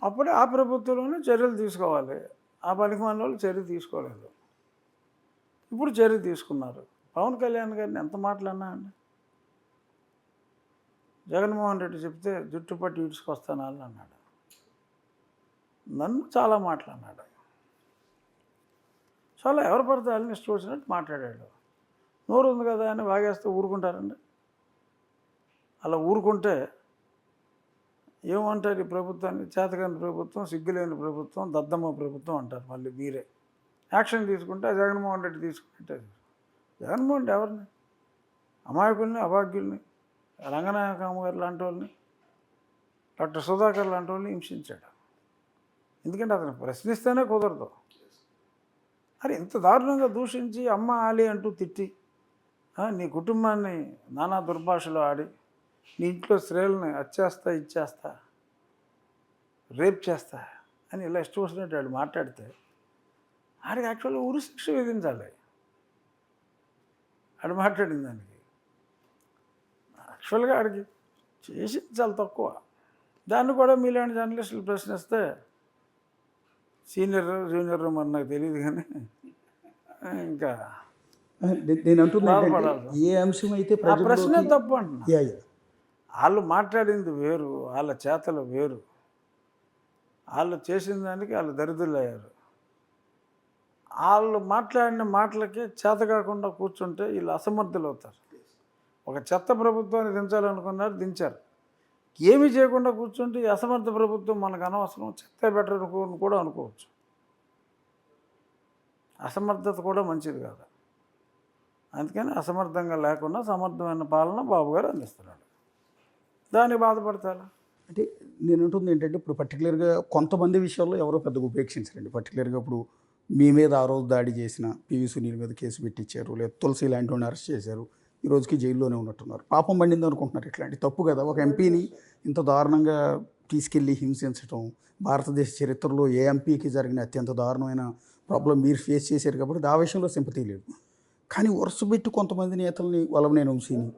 అప్పుడే ఆ ప్రభుత్వంలోనే చర్యలు తీసుకోవాలి. ఆ పనికి మన వాళ్ళు చర్య తీసుకోలేదు, ఇప్పుడు చర్య తీసుకున్నారు. పవన్ కళ్యాణ్ గారిని ఎంత మాట్లాడినా అండి, జగన్మోహన్ రెడ్డి చెప్తే జుట్టు పట్టి ఈడ్చుకొస్తాను అని అన్నాడు. నన్ను చాలా మాట్లాడినాడు. చాలా ఎవరు పడితే వాళ్ళని ఇష్టం వచ్చినట్టు మాట్లాడాడు. నోరు ఉంది కదా అని వాగేస్తే ఊరుకుంటారండి? అలా ఊరుకుంటే ఏమంటారు ఈ ప్రభుత్వాన్ని? చేతకాని ప్రభుత్వం, సిగ్గులేని ప్రభుత్వం, దద్దమ్మ ప్రభుత్వం అంటారు. మళ్ళీ మీరే యాక్షన్ తీసుకుంటే జగన్మోహన్ రెడ్డి తీసుకుంటే, జగన్మోహన్ రెడ్డి ఎవరిని? అమాయకుల్ని, అభాగ్యుల్ని, రంగనాయకమ్మ గారు లాంటి వాళ్ళని, డాక్టర్ సుధాకర్ లాంటి వాళ్ళని హింసించాడు. ఎందుకంటే అతను ప్రశ్నిస్తేనే కుదరదు. అరే ఇంత దారుణంగా దూషించి అమ్మ ఆలి అంటూ తిట్టి, నీ కుటుంబాన్ని నానా దుర్భాషలో ఆడి, నీ ఇంట్లో స్త్రీలని అచ్చేస్తా, ఇచ్చేస్తా, రేప్ చేస్తా అని ఇలా ఇష్టం వచ్చినట్టు వాడు మాట్లాడితే ఆడికి యాక్చువల్గా ఉరి శిక్ష విధించాలి. ఆడు మాట్లాడిన దానికి యాక్చువల్గా ఆడికి చేసింది చాలా తక్కువ. దాన్ని కూడా మీలాంటి జర్నలిస్టులు ప్రశ్నిస్తే సీనియర్ జూనియర్ మరి నాకు తెలియదు, కానీ ఇంకా నేను అంటున్నాను ఏ అంశం అయితే ఆ ప్రశ్న తప్పు అంటున్నా. వాళ్ళు మాట్లాడింది వేరు, వాళ్ళ చేతలు వేరు, వాళ్ళు చేసిన దానికి వాళ్ళు దరిద్రులు అయ్యారు. వాళ్ళు మాట్లాడిన మాటలకి చేత కాకుండా కూర్చుంటే వీళ్ళు అసమర్థులు అవుతారు. ఒక చెత్త ప్రభుత్వాన్ని దించాలనుకున్నారు, దించారు. ఏమీ చేయకుండా కూర్చుంటే ఈ అసమర్థ ప్రభుత్వం మనకు అనవసరం, చెత్త బెటర్ అనుకోని కూడా అనుకోవచ్చు. అసమర్థత కూడా మంచిది కాదు. అందుకని అసమర్థంగా లేకుండా సమర్థమైన పాలన బాబు గారు అందిస్తున్నాడు. దాన్ని బాధపడతారా? అంటే నేను అంటుంది ఏంటంటే, ఇప్పుడు పర్టికులర్గా కొంతమంది విషయాల్లో ఎవరో పెద్దగా ఉపేక్షించరండి. పర్టికులర్గా ఇప్పుడు మీ మీద ఆ రోజు దాడి చేసిన పివి సునీల్ మీద కేసు పెట్టించారు, లేదా తులసి లాంటి వాడిని అరెస్ట్ చేశారు, ఈ రోజుకి జైల్లోనే ఉన్నట్టున్నారు. పాపం పండింది అనుకుంటున్నారు. ఇట్లాంటి తప్పు కదా. ఒక ఎంపీని ఇంత దారుణంగా తీసుకెళ్ళి హింసించడం భారతదేశ చరిత్రలో ఏ ఎంపీకి జరిగిన అత్యంత దారుణమైన ప్రాబ్లం మీరు ఫేస్ చేశారు కాబట్టి ఆ విషయంలో సింపతి లేదు. కానీ వరుస పెట్టి కొంతమంది నేతల్ని వల్లభనేని వంశీని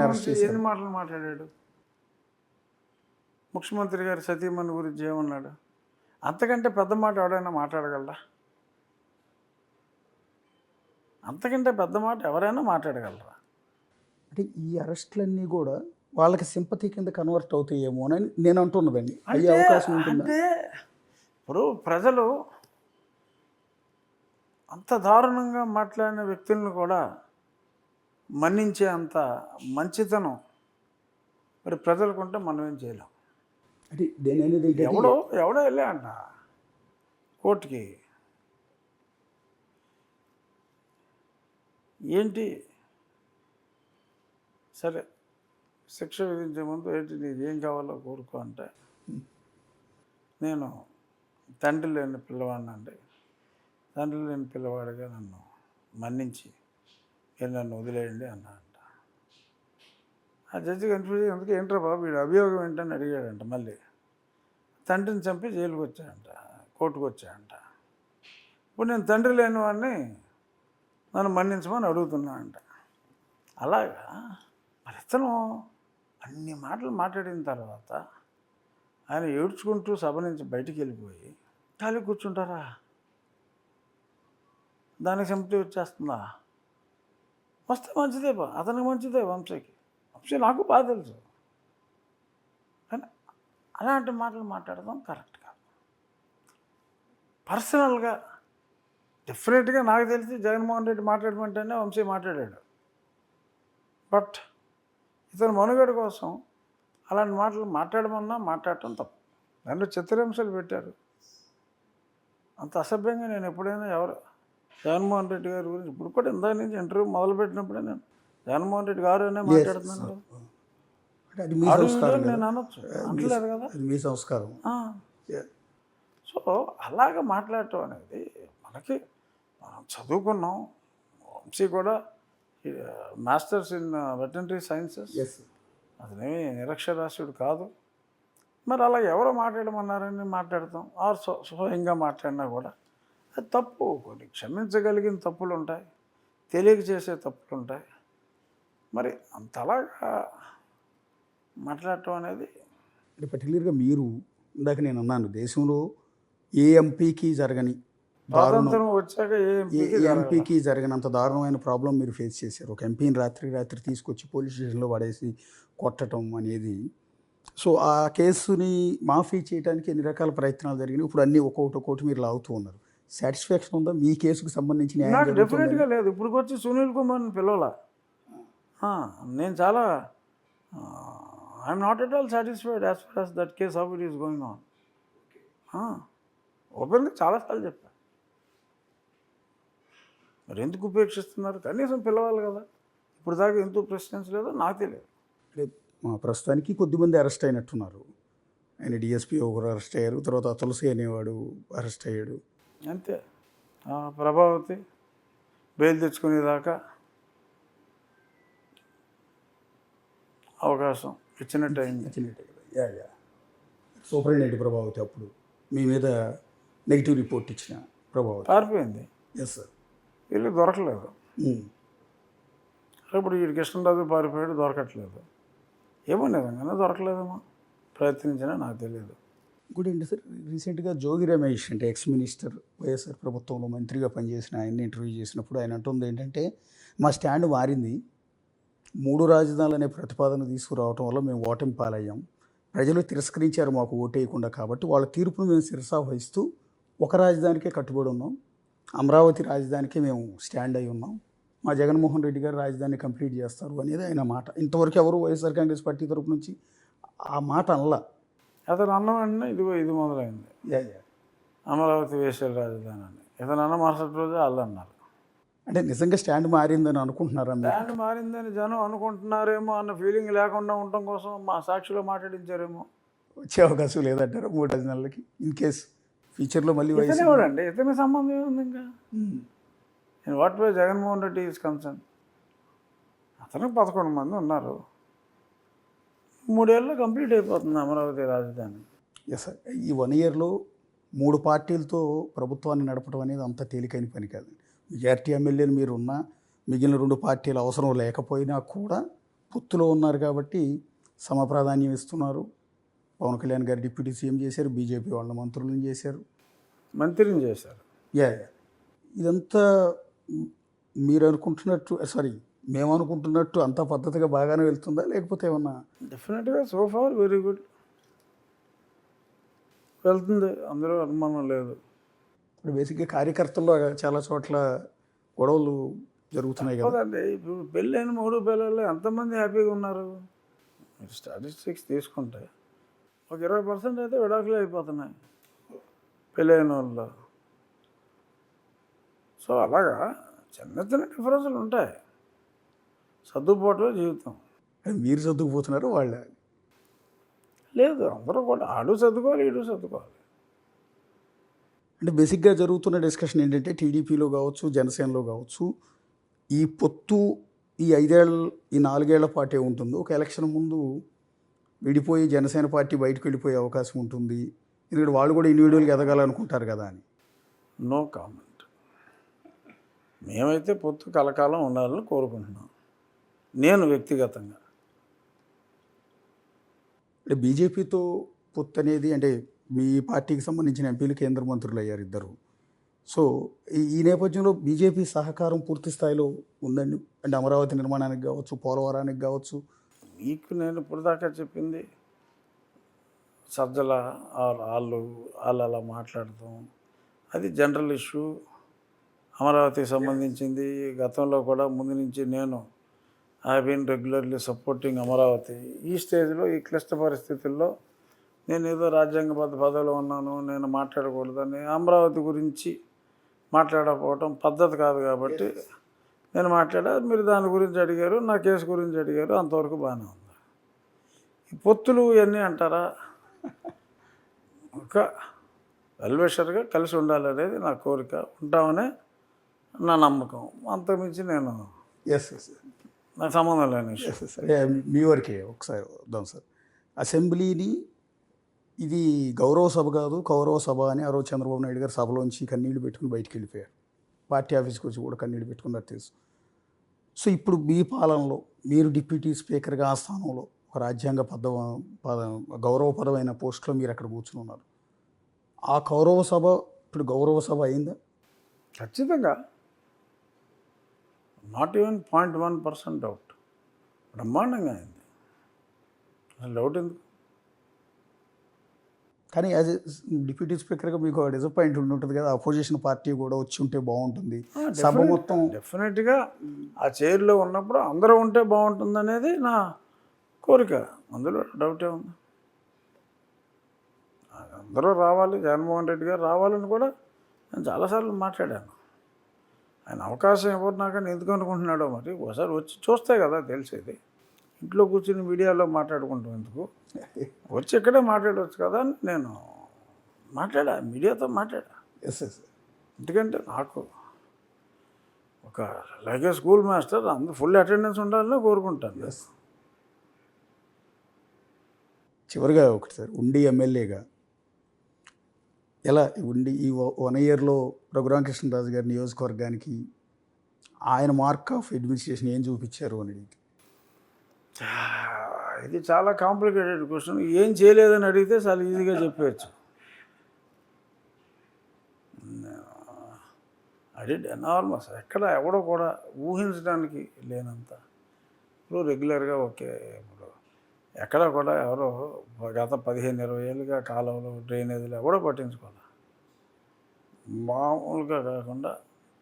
అరెస్ట్ చేశారు. ఎన్ని మాటలు మాట్లాడాడు? ముఖ్యమంత్రి గారి సతీమణి గురించి ఏమన్నాడు? అంతకంటే పెద్ద మాట ఎవరైనా మాట్లాడగలరా? అంతకంటే పెద్ద మాట ఎవరైనా మాట్లాడగలరా? అంటే ఈ అరెస్టులన్నీ కూడా వాళ్ళకి సింపతి కింద కన్వర్ట్ అవుతాయేమో అని నేను అంటున్నదండి. అయ్యే అవకాశం ఉంటుంది. అంటే ఇప్పుడు ప్రజలు అంత దారుణంగా మాట్లాడిన వ్యక్తులను కూడా మన్నించే అంత మంచితనం మరి ప్రజలకు ఉంటే మనం ఏం చేయలేం. అంటే దేని అనేది ఎవడో వెళ్ళా అంట కోర్టుకి, ఏంటి సరే శిక్ష విధించే ముందు ఏంటి నీకు ఏం కావాలో కోరుకో అంటే నేను తండ్రి లేని పిల్లవాడిని అండి, తండ్రి లేని పిల్లవాడిగా నన్ను మన్నించి మీరు నన్ను వదిలేయండి అన్నా అంట. ఆ జడ్జి కన్ఫ్యూజ్ ఎందుకు ఏంట్రా బాబు వీడు అభియోగం ఏంటని అడిగాడంట. మళ్ళీ తండ్రిని చంపి జైలుకి వచ్చాడంట, కోర్టుకు వచ్చాడంట. ఇప్పుడు నేను తండ్రి లేని వాడిని నన్ను మన్నించమని అడుగుతున్నా అంట. అలాగా మరి ఇతను అన్ని మాటలు మాట్లాడిన తర్వాత ఆయన ఏడ్చుకుంటూ సభ నుంచి బయటికి వెళ్ళిపోయి ఖాళీ కూర్చుంటారా? దానికి సింపతి వచ్చేస్తుందా? వస్తే మంచిదే బా, అతనికి మంచిదే, వంశీకి. వంశీ నాకు బాగా తెలుసు, కానీ అలాంటి మాటలు మాట్లాడడం కరెక్ట్ కాదు. పర్సనల్గా డెఫినెట్గా నాకు తెలిసి జగన్మోహన్ రెడ్డి మాట్లాడమంటేనే వంశీ మాట్లాడాడు. బట్ ఇతను మనుగడ కోసం అలాంటి మాటలు మాట్లాడమన్నా మాట్లాడటం తప్పు. దాంట్లో చిత్రహింసలు పెట్టారు. అంత అసభ్యంగా నేను ఎప్పుడైనా జగన్మోహన్ రెడ్డి గారి గురించి ఇప్పుడు కూడా ఇందాక నుంచి ఇంటర్వ్యూ మొదలుపెట్టినప్పుడే నేను జగన్మోహన్ రెడ్డి గారు అనే మాట్లాడుతున్నాను కదా. అది మీ సంస్కారం, నేను అనొచ్చు, అనట్లేదు కదా, అది మీ సంస్కారం. సో అలాగ మాట్లాడటం అనేది మనకి, మనం చదువుకున్నాం. వంశీ కూడా మాస్టర్స్ ఇన్ వెటర్నరీ సైన్సెస్, అతనేమి నిరక్షరాస్యుడు కాదు. మరి అలా ఎవరో మాట్లాడమన్నారని మాట్లాడతాం, ఆర్ స్వయంగా మాట్లాడినా కూడా అది తప్పు. కొన్ని క్షమించగలిగిన తప్పులు ఉంటాయి, తెలియక చేసే తప్పులు ఉంటాయి. మరి అంతలాగా మాట్లాడటం అనేది అంటే పర్టికులర్గా మీరు ఇందాక నేను అన్నాను, దేశంలో ఏ ఎంపీకి జరగని స్వాతంత్రం వచ్చాక ఎంపీకి జరగనంత దారుణమైన ప్రాబ్లం మీరు ఫేస్ చేశారు. ఒక ఎంపీని రాత్రి తీసుకొచ్చి పోలీస్ స్టేషన్లో పడేసి కొట్టడం అనేది. సో ఆ కేసుని మాఫీ చేయడానికి ఎన్ని రకాల ప్రయత్నాలు జరిగినాయి. ఇప్పుడు అన్నీ ఒక్కొక్కటి మీరు లాగుతూ ఉన్నారు. సాటిస్ఫాక్షన్ ఉందా మీ కేసుకు సంబంధించి? నాకు డెఫినెట్గా లేదు. ఇప్పుడు వచ్చి సునీల్ కుమార్ని పిలవాల. నేను చాలా I'm not at all satisfied as far as that case how it is going on. ఓపెన్గా చాలాసార్లు చెప్పాను. మరి ఎందుకు ఉపేక్షిస్తున్నారు? కనీసం పిలవాలి కదా. ఇప్పుడు దాకా ఎందుకు ప్రశ్నించలేదో నాకు తెలియదు. ప్రస్తుతానికి కొద్దిమంది అరెస్ట్ అయినట్టున్నారు. ఆయన డిఎస్పీ ఒకరు అరెస్ట్ అయ్యారు, తర్వాత తులసి అనేవాడు అరెస్ట్ అయ్యాడు. అంతే. ప్రభావతి బెయిల్ తెచ్చుకునేదాకా అవకాశం ఇచ్చినట్టు యా సూపరింటెండెంట్ ప్రభావతి అప్పుడు మీ మీద నెగిటివ్ రిపోర్ట్ ఇచ్చిన ప్రభావతి పారిపోయింది. Yes sir. వీళ్ళు దొరకలేదు. ఇప్పుడు ఈ కృష్ణరాజు పారిపోయాడు, దొరకట్లేదు. ఏమో నిజంగానే దొరకలేదేమో, ప్రయత్నించినా నాకు తెలియదు. ఇంకోటి ఏంటి సార్, రీసెంట్గా జోగి రమేష్ అంటే ఎక్స్ మినిస్టర్ వైఎస్ఆర్ ప్రభుత్వంలో మంత్రిగా పనిచేసిన ఆయన్ని ఇంటర్వ్యూ చేసినప్పుడు ఆయన అంటుంది ఏంటంటే, మా స్టాండ్ మారింది, 3 రాజధానులు అనే ప్రతిపాదన తీసుకురావటం వల్ల మేము ఓటమి పాలయ్యాం, ప్రజలు తిరస్కరించారు మాకు ఓటేయకుండా, కాబట్టి వాళ్ళ తీర్పును మేము శిరసావహిస్తూ ఒక రాజధానికే కట్టుబడి ఉన్నాం, అమరావతి రాజధానికే మేము స్టాండ్ అయి ఉన్నాం, మా జగన్మోహన్ రెడ్డి గారు రాజధాని కంప్లీట్ చేస్తారు అనేది ఆయన మాట. ఇంతవరకు ఎవరు వైఎస్ఆర్ కాంగ్రెస్ పార్టీ తరపు నుంచి ఆ మాట అనలా. అతను అన్న వెంటనే ఇది మొదలైంది, అమరావతి వేసే రాజధాని అని. ఇతను అన్న మరుసటి రోజే వాళ్ళు అన్నారు. అంటే నిజంగా స్టాండ్ మారిందని అనుకుంటున్నారా? స్టాండ్ మారిందని జనం అనుకుంటున్నారేమో అన్న ఫీలింగ్ లేకుండా ఉండటం కోసం మా సాక్షిలో మాట్లాడించారేమో. వచ్చే అవకాశం లేదంటారా 3 రాజధానులకి? ఇన్ కేస్ ఫ్యూచర్లో మళ్ళీ ఇతనేవాడండి, ఇతని సంబంధం ఏముంది ఇంకా? In what way Jaganmohan Reddy is concern. అతనికి 11 మంది ఉన్నారు, 3 ఏళ్ళలో కంప్లీట్ అయిపోతుంది అమరావతి రాజధాని. Yes sir. ఈ 1 ఇయర్లో 3 పార్టీలతో ప్రభుత్వాన్ని నడపడం అనేది అంత తేలికైన పని కాదు. మెజారిటీ ఎమ్మెల్యేలు మీరు ఉన్నా, మిగిలిన 2 పార్టీలు అవసరం లేకపోయినా కూడా పొత్తులో ఉన్నారు కాబట్టి సమప్రాధాన్యం ఇస్తున్నారు. పవన్ కళ్యాణ్ గారు డిప్యూటీ సీఎం చేశారు, బీజేపీ వాళ్ళ మంత్రులను చేశారు. యా ఇదంతా మీరు అనుకుంటున్నట్టు, సారీ మేము అనుకుంటున్నట్టు అంత పద్ధతిగా బాగానే వెళ్తుందా, లేకపోతే ఏమన్నా? డెఫినెట్గా సో ఫార్ వెరీ గుడ్ వెళ్తుంది, అందులో అనుమానం లేదు. ఇప్పుడు బేసిక్గా కార్యకర్తల్లో చాలా చోట్ల గొడవలు జరుగుతున్నాయి కదా. కదండి, ఇప్పుడు పెళ్ళైన 3 పిల్లలు ఎంతమంది హ్యాపీగా ఉన్నారు? స్టాటిస్టిక్స్ తీసుకుంటే ఒక 20% అయితే విడాకులు అయిపోతున్నాయి పెళ్ళైన వాళ్ళు. సో అలాగా చిన్న చిన్న డిఫరెన్స్లు ఉంటాయి. సర్దుబాటులో జీవితం. అది మీరు చదువుకుపోతున్నారు వాళ్ళ. లేదు, అందరూ కూడా ఆడు చదువుకోవాలి, ఈడు చదువుకోవాలి. అంటే బేసిక్గా జరుగుతున్న డిస్కషన్ ఏంటంటే టీడీపీలో కావచ్చు, జనసేనలో కావచ్చు, ఈ పొత్తు ఈ 4 ఏళ్ల పాటే ఉంటుంది. ఒక ఎలక్షన్ ముందు విడిపోయి జనసేన పార్టీ బయటకు వెళ్ళిపోయే అవకాశం ఉంటుంది. ఎందుకంటే వాళ్ళు కూడా ఇండివిజువల్గా ఎదగాలనుకుంటారు కదా అని. No comment. మేమైతే పొత్తు కలకాలం ఉండాలని కోరుకుంటున్నాం, నేను వ్యక్తిగతంగా. అంటే బీజేపీతో పొత్తు అనేది అంటే మీ పార్టీకి సంబంధించిన ఎంపీలు కేంద్ర మంత్రులు అయ్యారు ఇద్దరు. సో ఈ నేపథ్యంలో బీజేపీ సహకారం పూర్తి స్థాయిలో ఉందండి. అంటే అమరావతి నిర్మాణానికి కావచ్చు, పోలవరానికి కావచ్చు. మీకు నేను ఇప్పుడు దాకా చెప్పింది సజ్జల వాళ్ళు అలా మాట్లాడతాం, అది జనరల్ ఇష్యూ. అమరావతికి సంబంధించింది గతంలో కూడా ముందు నుంచి నేను I been regularly supporting Amaravati. ఈ స్టేజ్లో ఈ క్లిష్ట పరిస్థితుల్లో నేను ఏదో రాజ్యాంగబద్ధ పదవిలో ఉన్నాను, నేను మాట్లాడకూడదని అమరావతి గురించి మాట్లాడకపోవటం పద్ధతి కాదు. కాబట్టి నేను మాట్లాడా, మీరు దాని గురించి అడిగారు, నా కేసు గురించి అడిగారు, అంతవరకు బాగానే ఉంది. ఈ పొత్తులు ఇవన్నీ అంటారా, ఒక వెల్విషర్గా కలిసి ఉండాలనేది నా కోరిక, ఉంటామనే నా నమ్మకం. అంతకుమించి నేను నాకు సంబంధం లేని విషయం. మీ వరకే ఒకసారి వద్దాం సార్. అసెంబ్లీని ఇది గౌరవ సభ కాదు కౌరవ సభ అని ఆ రోజు చంద్రబాబు నాయుడు గారు సభలోంచి కన్నీళ్లు పెట్టుకుని బయటికి వెళ్ళిపోయారు. పార్టీ ఆఫీస్కి వచ్చి కూడా కన్నీళ్లు పెట్టుకున్నారు తెలుసు. సో ఇప్పుడు మీ పాలనలో మీరు డిప్యూటీ స్పీకర్గా ఆ స్థానంలో ఒక రాజ్యాంగ గౌరవపరమైన పోస్టులో మీరు అక్కడ కూర్చుని ఉన్నారు. ఆ కౌరవ సభ ఇప్పుడు గౌరవ సభ అయిందా? ఖచ్చితంగా, నాట్ ఈవెన్ 0.1% డౌట్. బ్రహ్మాండంగా అయింది, అసలు డౌట్ ఎందుకు? కానీ యాజ్ డిప్యూటీ స్పీకర్గా మీకు డిసప్పాయింట్ ఉంటుంది కదా, అపోజిషన్ పార్టీ కూడా వచ్చి ఉంటే బాగుంటుంది, సభ మొత్తం. డెఫినెట్గా ఆ చైర్లో ఉన్నప్పుడు అందరూ ఉంటే బాగుంటుంది అనేది నా కోరిక, అందులో డౌటే ఉంది. అందరూ రావాలి, జగన్మోహన్ రెడ్డి గారు రావాలని కూడా నేను చాలాసార్లు మాట్లాడాను. ఆయన అవకాశం ఎవరు నాకని ఎందుకు అనుకుంటున్నాడో మరి ఒకసారి వచ్చి చూస్తే కదా తెలిసేది. ఇంట్లో కూర్చుని మీడియాలో మాట్లాడుకుంటాం ఎందుకు, వచ్చి ఇక్కడే మాట్లాడవచ్చు కదా అని నేను మాట్లాడా, మీడియాతో మాట్లాడా. ఎందుకంటే నాకు ఒక లైక్ ఏ స్కూల్ మాస్టర్ అందరూ ఫుల్ అటెండెన్స్ ఉండాలని కోరుకుంటాను. చివరిగా ఒకటి సార్, ఉండి ఎమ్మెల్యేగా ఎలా ఉండి ఈ 1 ఇయర్లో రఘురామకృష్ణరాజు గారి నియోజకవర్గానికి ఆయన మార్క్ ఆఫ్ అడ్మినిస్ట్రేషన్ ఏం చూపించారు అని అడిగితే? ఇది చాలా కాంప్లికేటెడ్ క్వశ్చన్. ఏం చేయలేదని అడిగితే చాలా ఈజీగా చెప్పవచ్చు. అది ఎనార్మస్, ఎక్కడ ఎవడో కూడా ఊహించడానికి లేనంత. ఇప్పుడు రెగ్యులర్గా ఓకే, ఇప్పుడు ఎక్కడ కూడా ఎవరో గత 15-20 ఏళ్ళుగా కాలువలు డ్రైనేజీలు ఎవడో పట్టించుకోవాలి. మామూలుగా కాకుండా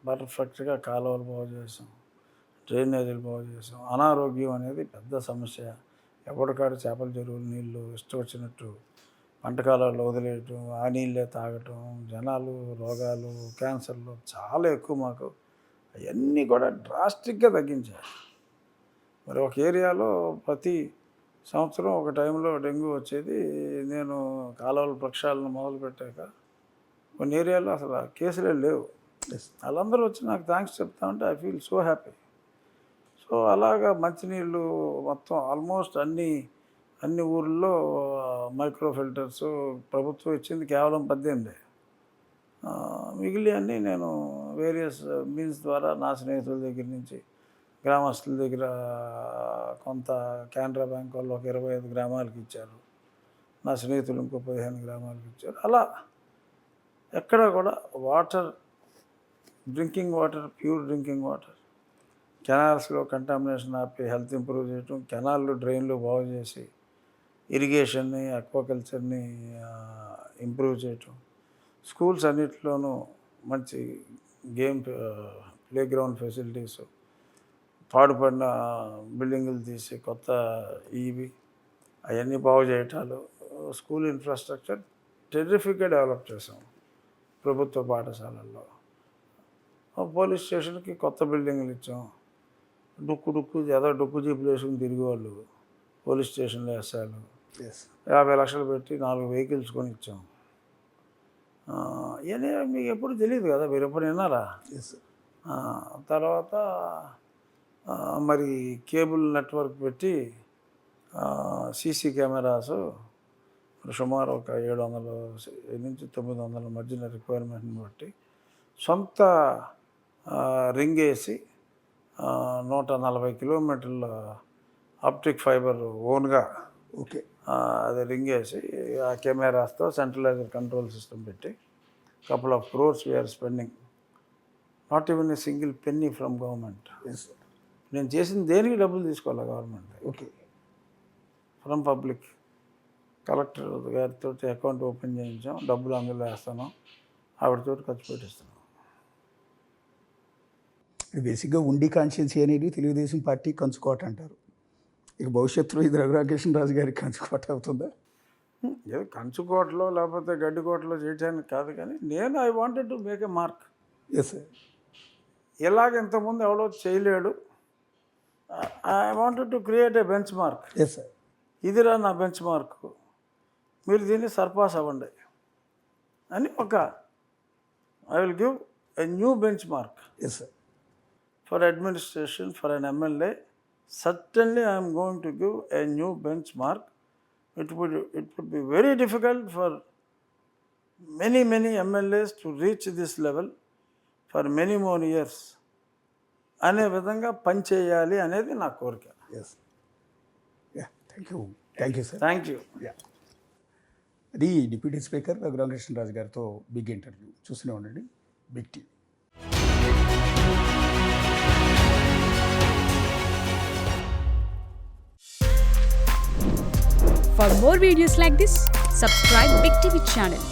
పర్ఫెక్ట్గా కాలువలు బాగు చేసాం, డ్రైనేజీలు బాగు చేసాం. అనారోగ్యం అనేది పెద్ద సమస్య. ఎప్పటికాడు చేపల చెరువులు నీళ్ళు ఇష్టం వచ్చినట్టు పంట కాలాల్లో వదిలేయటం, ఆ నీళ్ళే తాగటం, జనాలు రోగాలు క్యాన్సర్లు చాలా ఎక్కువ మాకు. అవన్నీ కూడా డ్రాస్టిక్గా తగ్గించారు. మరి ఒక ఏరియాలో ప్రతి సంవత్సరం ఒక టైంలో డెంగ్యూ వచ్చేది. నేను కాలువల ప్రక్షాళన మొదలుపెట్టాక కొన్ని ఏరియాలో అసలు కేసులే లేవు. వాళ్ళందరూ వచ్చి నాకు థ్యాంక్స్ చెప్తా ఉంటే I feel so happy. So అలాగా మంచినీళ్ళు మొత్తం ఆల్మోస్ట్ అన్ని ఊర్లలో మైక్రో ఫిల్టర్స్ ప్రభుత్వం ఇచ్చింది కేవలం 18. మిగిలి అన్నీ నేను వేరియస్ మీన్స్ ద్వారా నా స్నేహితుల దగ్గర నుంచి గ్రామస్తుల దగ్గర కొంత కెనరా బ్యాంక్ వాళ్ళు ఒక 25 గ్రామాలకు ఇచ్చారు, నా స్నేహితులు ఇంకో 15 గ్రామాలకు ఇచ్చారు. అలా ఎక్కడ కూడా water, drinking water, pure drinking water, కెనాల్స్లో కంటామినేషన్ ఆపి హెల్త్ ఇంప్రూవ్ చేయటం, కెనాల్లు డ్రైన్లు బాగు చేసి ఇరిగేషన్ని అక్వాకల్చర్ని ఇంప్రూవ్ చేయటం, స్కూల్స్ అన్నిటిలోనూ మంచి గేమ్ ప్లే గ్రౌండ్ ఫెసిలిటీసు, పాడుపడిన బిల్డింగులు తీసి కొత్త ఇవి అవన్నీ బాగు చేయటాలు, స్కూల్ ఇన్ఫ్రాస్ట్రక్చర్ టెర్రిఫిక్గా డెవలప్ చేసాం ప్రభుత్వ పాఠశాలల్లో. పోలీస్ స్టేషన్కి కొత్త బిల్డింగ్లు ఇచ్చాం. డొక్కు జీపులు వేసుకుని తిరిగేవాళ్ళు పోలీస్ స్టేషన్లో వేసాలు. ఎస్ 50 లక్షలు పెట్టి 4 వెహికల్స్ కొని ఇచ్చాం. ఇవన్నీ మీకు ఎప్పుడు తెలియదు కదా, మీరు ఎప్పుడు విన్నారా? ఎస్ తర్వాత మరి కేబుల్ నెట్వర్క్ పెట్టి సీసీ కెమెరాస్ సుమారు ఒక 700 నుంచి 900 మధ్యన రిక్వైర్మెంట్ని బట్టి సొంత రింగ్ వేసి 140 కిలోమీటర్ల ఆప్టిక్ ఫైబర్ ఓన్గా ఓకే అది రింగ్ వేసి ఆ కెమెరాస్తో సెంట్రలైజ్డ్ కంట్రోల్ సిస్టమ్ పెట్టి couple of crores we are spending. Not even a single penny from government. Yes నేను చేసిన దేనికి డబ్బులు తీసుకోవాలి government, okay from public. Collector గారితో అకౌంట్ ఓపెన్ చేయించాం, డబ్బులు అందులో వేస్తాను, ఆవిడతో ఖర్చు పెట్టిస్తున్నాం. బేసిక్గా ఉండి కాన్షియన్సీ అనేది తెలుగుదేశం పార్టీ కంచుకోట అంటారు. ఇక భవిష్యత్తులో ఇది రఘురామకృష్ణరాజు గారికి కంచుకోట అవుతుందా? ఏదో కంచుకోటలో లేకపోతే గడ్డికోటలో చేయడానికి కాదు, కానీ నేను I wanted to make a mark. Yes sir ఇలాగ ఇంతకుముందు ఎవడో చేయలేడు. I wanted to create a benchmark. Yes sir ఇదిరా నా బెంచ్ మార్క్, మీరు దీన్ని సర్పాస్ అవ్వండి అని I will give a new benchmark yes sir for administration, for an MLA. Certainly I am going to give a new benchmark. It would be very difficult for many MLAs to reach this level for many more years. అనే విధంగా పనిచేయాలి అనేది నా కోరిక. Yes ya thank you sir. Thank you. Ya అది deputy speaker Raghurama Krishna Raju గారితో big interview చూస్తూనే ఉండండి big TV. For more videos like this, subscribe Big TV channel.